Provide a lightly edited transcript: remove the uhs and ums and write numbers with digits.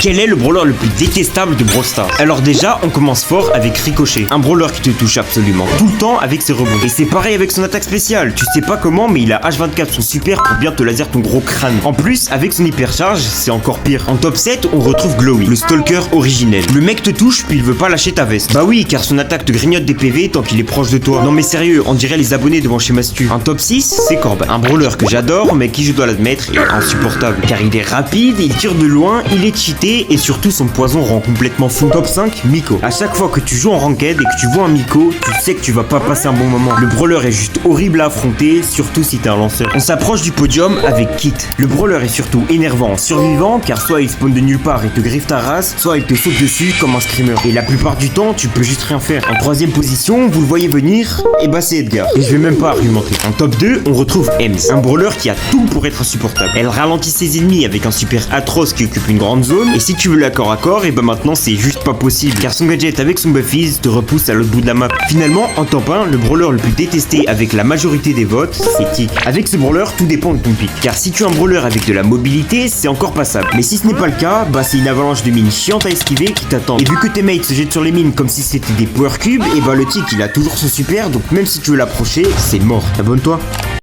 Quel est le brawler le plus détestable de Brawl Stars? Alors déjà, on commence fort avec Ricochet, un brawler qui te touche absolument tout le temps avec ses rebonds. Et c'est pareil avec son attaque spéciale, tu sais pas comment mais il a H24 son super pour bien te laser ton gros crâne. En plus, avec son hypercharge, c'est encore pire. En top 7, on retrouve Glowy, le stalker originel. Le mec te touche puis il veut pas lâcher ta veste. Bah oui, car son attaque te grignote des PV tant qu'il est proche de toi. Non mais sérieux, on dirait les abonnés devant chez Mastu. En top 6, c'est Corb, un brawler que j'adore mais qui je dois l'admettre est insupportable. Car il est rapide, il tire de loin, il est cheaté et surtout son poison rend complètement fou. Top 5, Miko. À chaque fois que tu joues en ranked et que tu vois un Miko, tu sais que tu vas pas passer un bon moment. Le brawler est juste horrible à affronter, surtout si t'es un lanceur. On s'approche du podium avec Kit. Le brawler est surtout énervant en survivant car soit il spawn de nulle part et te griffe ta race, soit il te saute dessus comme un screamer. Et la plupart du temps, tu peux juste rien faire. En troisième position, vous le voyez venir, et bah c'est Edgar. Et je vais même pas argumenter. En top 2, on retrouve Ems, un brawler qui a tout pour être insupportable. Elle ralentit ses ennemis avec un super atroce qui occupe une grande zone, et si tu veux la corps à corps, et bah maintenant c'est juste pas possible, car son gadget avec son buffies te repousse à l'autre bout de la map. Finalement, en top 1, le brawler le plus détesté avec la majorité des votes, c'est Tick. Avec ce brawler, tout dépend de ton pic, car si tu es un brawler avec de la mobilité, c'est encore passable. Mais si ce n'est pas le cas, bah c'est une avalanche de mines chiantes à esquiver qui t'attend. Et vu que tes mates se jettent sur les mines comme si c'était des power cubes, et bah le Tick il a toujours son super, donc même si tu veux l'approcher, c'est mort. Abonne-toi.